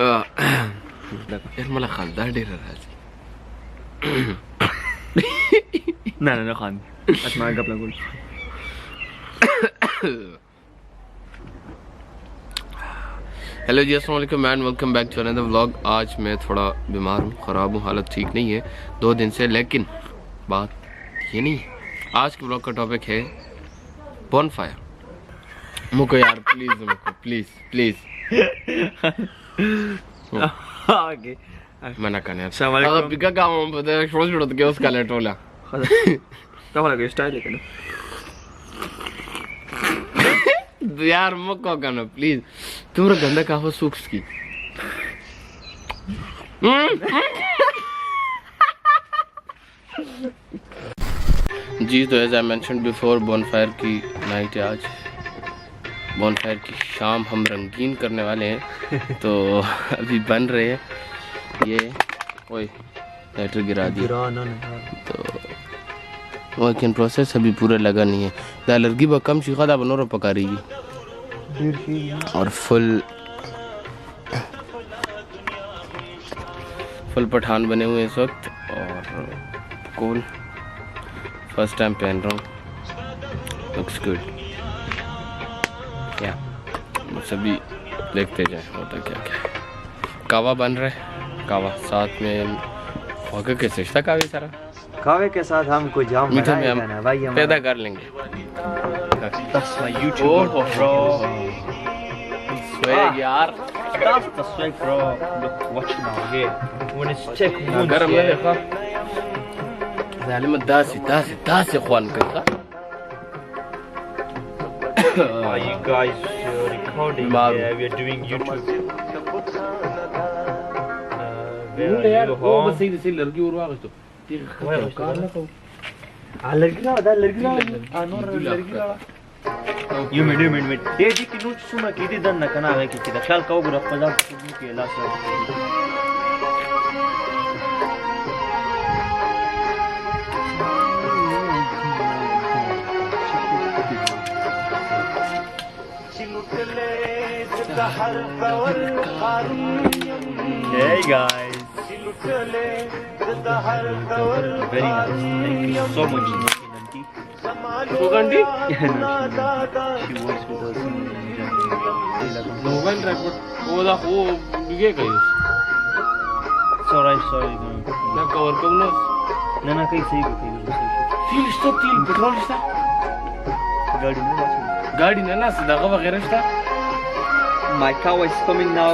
यार मला खासदार डेरा राज ना खान असमा गप लगुल। हेलो जी, अस्सलाम वालेकुम and welcome back to another vlog. आज मैं थोड़ा बीमार हूँ, ख़राब हूँ, हालत ठीक नहीं है 2 दिन से। लेकिन बात ये नहीं है, आज के व्लॉग का टॉपिक है बॉनफायर। मुझको यार प्लीज़, मुझको प्लीज़ प्लीज़ आगे मना करने अस्सलाम वालेकुम। पिका काम पता है शोज उड़त के उसका लेटोला तो वाला स्टाइल है यार मुझको करना प्लीज। तुम्हारा गंदा काफा सूख की जी। तो as I mention before, bonfire की नाइट है आज। बॉनफायर की शाम हम रंगीन करने वाले हैं। तो अभी बन रहे हैं ये। ओए लाइटर गिरा दिया। तो वर्क इन प्रोसेस, अभी पूरा लगा नहीं है। लड़की ब कम शिकादा बनो पका रही है और फुल पठान बने हुए इस वक्त। और कूल फर्स्ट टाइम पहन रहा हूँ, लुक्स गुड। क्या सभी देखते जाए होता क्या क्या। कावा बन रहा है, कावा साथ में होगा कैसे कावे सारा कावे के साथ हम कुछ जाम मीठे में हम भाई पैदा कर लेंगे। That's my YouTube bro. Swag यार, That's the swag bro. Look, watch now here. When it's check moon. गरम ना देखा ज़ालिम दास इख़वान का। Are you guys recording? Yeah, we are doing YouTube. यार वो बस सही लड़की और वाक़ तो You made. Hey, जी कि नोट सुना कि इधर दन ना कना है कि किधर ख्याल का उग्र पजाब के last Hey guys, very nice. Thank you so much, Nanti. सुगंधी She works with us in mobile record वो बिगे कहीं Sorry. ना कवर कब ना ना कहीं सही को तीन पेट्रोल स्टा गाड़ी ना सदाका वगैरह स्टा। My car is coming now.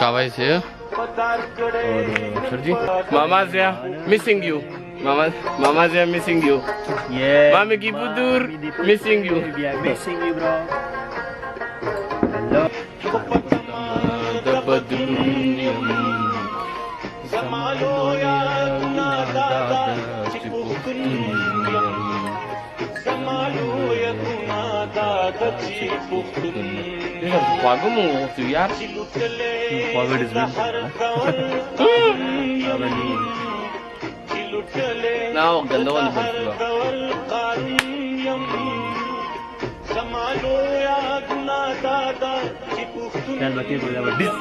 कावाई से सर जी मामा से मिसिंग यू, मामा से मिसिंग यू। Yeah. मामी की बुदूर missing you. Missing you bro. Hello. Pagamo yaar. Forward is good. Now ganda wala bantuwa. Can lucky to have a disc.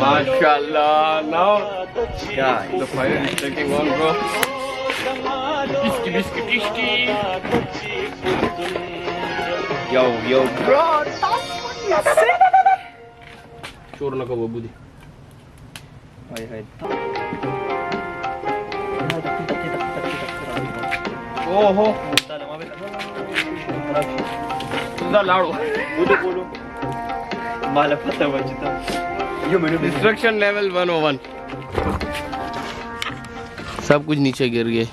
Mashallah. Now Yeah. the fire is taking on, bro. Bisky. Yo bro. Shur na ka babudi. Hi. Oh. Da lado. बोलो माला पता बचता यो मैंने destruction level 101। सब कुछ नीचे गिर गए।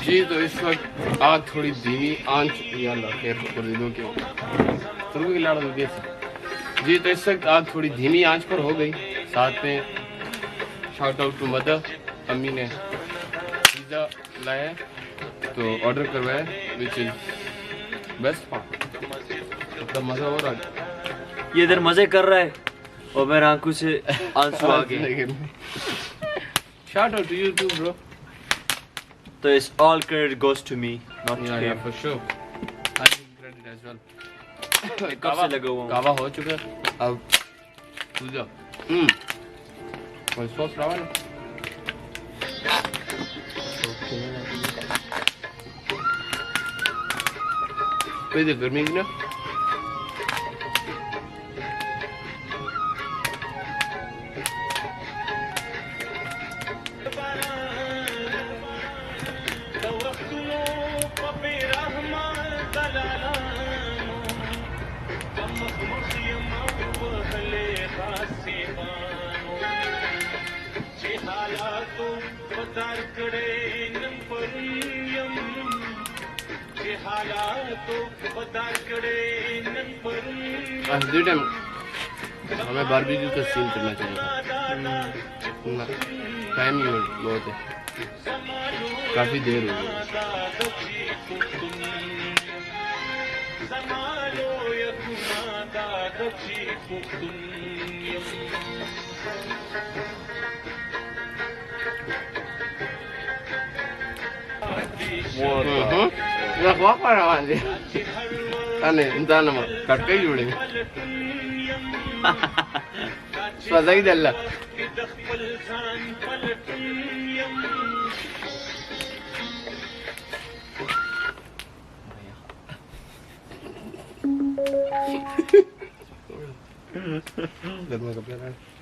जी तो इस वक्त आग थोड़ी धीमी आंच या खैर कर दो क्यों जी तो इस वक्त आग थोड़ी धीमी आंच पर हो गई। साथ में शाउट आउट टू मदर, अम्मी ने पिज़्ज़ा लाया तो ऑर्डर करवाया विच इज बेस्ट। तो मज़ा हो रहा है, ये इधर मजे कर रहा है और मेरे आंखों से आंसू आ गए। Shout out to you too bro. तो it's all credit goes to me, not to Yeah, him. for sure. I think credit as well. कब से लगा हुआ हूँ? कावा हो चुका है अब पूजा और सॉस रहा है ना। कोई देख गर्मी की ना टाइम हमें बारबेक्यू का सीन करना चाहिए। टाइम ही बहुत है, काफी देर हो गई। इंसान कटका ही जुड़ेंगे सही दल्ला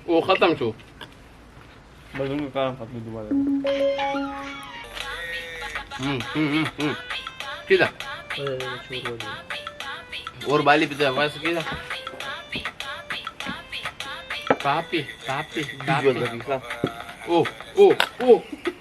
वो खत्म शो बदलूंगा काम अपनी दोबारा। किधर और बाली पिता वैसे किधर पापी पापी पापी ओ ओ ओ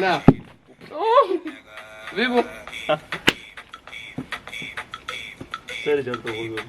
ना विवो सर चल तो बोल